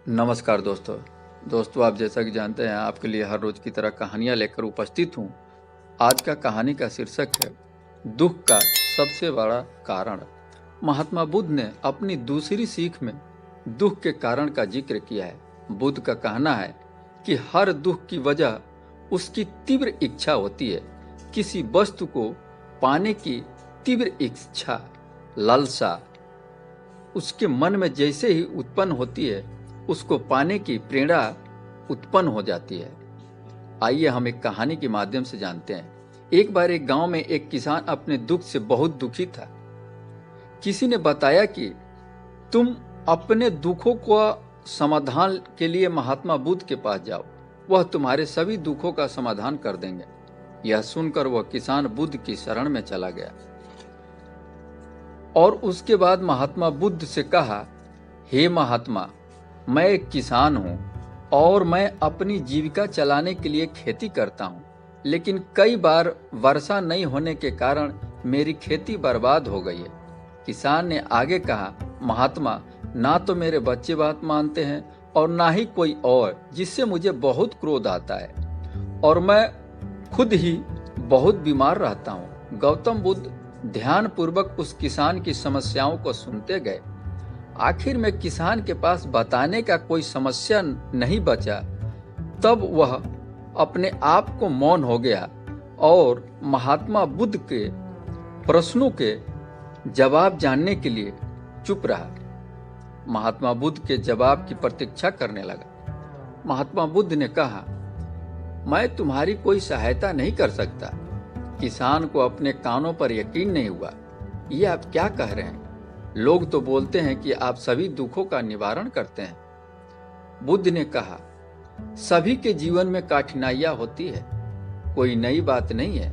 नमस्कार दोस्तों आप जैसा कि जानते हैं आपके लिए हर रोज की तरह कहानियां लेकर उपस्थित हूं। आज का कहानी का शीर्षक है दुख का सबसे बड़ा कारण। महात्मा बुद्ध ने अपनी दूसरी सीख में दुख के कारण का जिक्र किया है। बुद्ध का कहना है कि हर दुख की वजह उसकी तीव्र इच्छा होती है। किसी वस्तु को पाने की तीव्र इच्छा, लालसा उसके मन में जैसे ही उत्पन्न होती है उसको पाने की प्रेरणा उत्पन्न हो जाती है। आइए हम एक कहानी के माध्यम से जानते हैं। एक बार एक गांव में एक किसान अपने दुख से बहुत दुखी था। किसी ने बताया कि तुम अपने दुखों को समाधान के लिए महात्मा बुद्ध के पास जाओ, वह तुम्हारे सभी दुखों का समाधान कर देंगे। यह सुनकर वह किसान बुद्ध की शरण में चला गया और उसके बाद महात्मा बुद्ध से कहा, हे महात्मा, मैं एक किसान हूँ और मैं अपनी जीविका चलाने के लिए खेती करता हूँ, लेकिन कई बार वर्षा नहीं होने के कारण मेरी खेती बर्बाद हो गई है। किसान ने आगे कहा, महात्मा, ना तो मेरे बच्चे बात मानते हैं और ना ही कोई और, जिससे मुझे बहुत क्रोध आता है और मैं खुद ही बहुत बीमार रहता हूँ। गौतम बुद्ध ध्यान पूर्वक उस किसान की समस्याओं को सुनते गए। आखिर में किसान के पास बताने का कोई समस्या नहीं बचा। तब वह अपने आप को मौन हो गया और महात्मा बुद्ध के प्रश्नों के जवाब जानने के लिए चुप रहा। महात्मा बुद्ध के जवाब की प्रतीक्षा करने लगा। महात्मा बुद्ध ने कहा, मैं तुम्हारी कोई सहायता नहीं कर सकता। किसान को अपने कानों पर यकीन नहीं हुआ। ये आप क्या कह रहे हैं? लोग तो बोलते हैं कि आप सभी दुखों का निवारण करते हैं। बुद्ध ने कहा, सभी के जीवन में कठिनाइयां होती है, कोई नई बात नहीं है।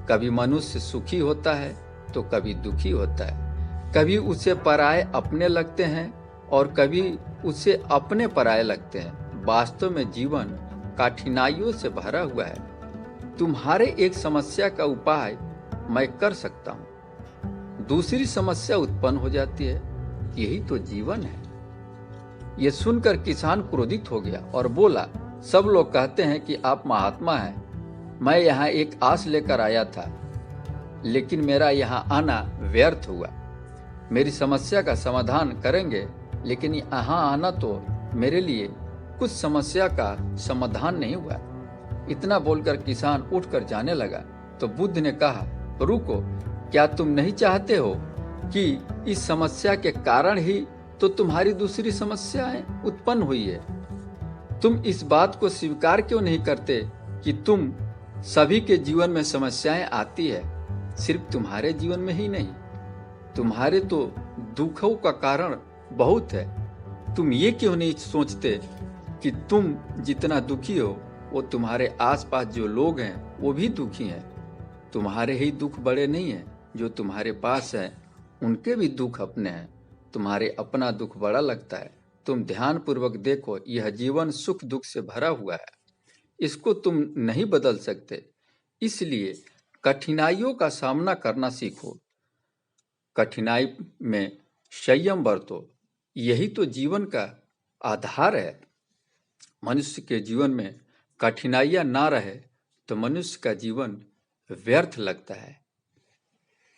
कभी मनुष्य सुखी होता है तो कभी दुखी होता है। कभी उसे पराये अपने लगते हैं और कभी उसे अपने पराये लगते हैं। वास्तव में जीवन कठिनाइयों से भरा हुआ है। तुम्हारे एक समस्या का उपाय मैं कर सकता हूं, दूसरी समस्या उत्पन्न हो जाती है। यही तो जीवन है। यह सुनकर किसान क्रोधित हो गया और बोला, सब लोग कहते हैं कि आप महात्मा हैं। मैं यहाँ एक आस लेकर आया था, लेकिन मेरा यहाँ आना व्यर्थ हुआ। मेरी समस्या का समाधान करेंगे, लेकिन यहाँ आना तो मेरे लिए कुछ समस्या का समाधान नहीं हुआ। इतना बोलकर किसान उठकर जाने लगा तो बुद्ध ने कहा, रुको, क्या तुम नहीं चाहते हो कि इस समस्या के कारण ही तो तुम्हारी दूसरी समस्याएं उत्पन्न हुई है? तुम इस बात को स्वीकार क्यों नहीं करते कि तुम सभी के जीवन में समस्याएं आती है, सिर्फ तुम्हारे जीवन में ही नहीं। तुम्हारे तो दुखों का कारण बहुत है। तुम ये क्यों नहीं सोचते कि तुम जितना दुखी हो वो तुम्हारे आसपास जो लोग हैं वो भी दुखी हैं। तुम्हारे ही दुख बड़े नहीं हैं, जो तुम्हारे पास है उनके भी दुख अपने हैं। तुम्हारे अपना दुख बड़ा लगता है। तुम ध्यान पूर्वक देखो, यह जीवन सुख दुख से भरा हुआ है। इसको तुम नहीं बदल सकते। इसलिए कठिनाइयों का सामना करना सीखो। कठिनाई में संयम बरतो। यही तो जीवन का आधार है। मनुष्य के जीवन में कठिनाइयां ना रहे तो मनुष्य का जीवन व्यर्थ लगता है।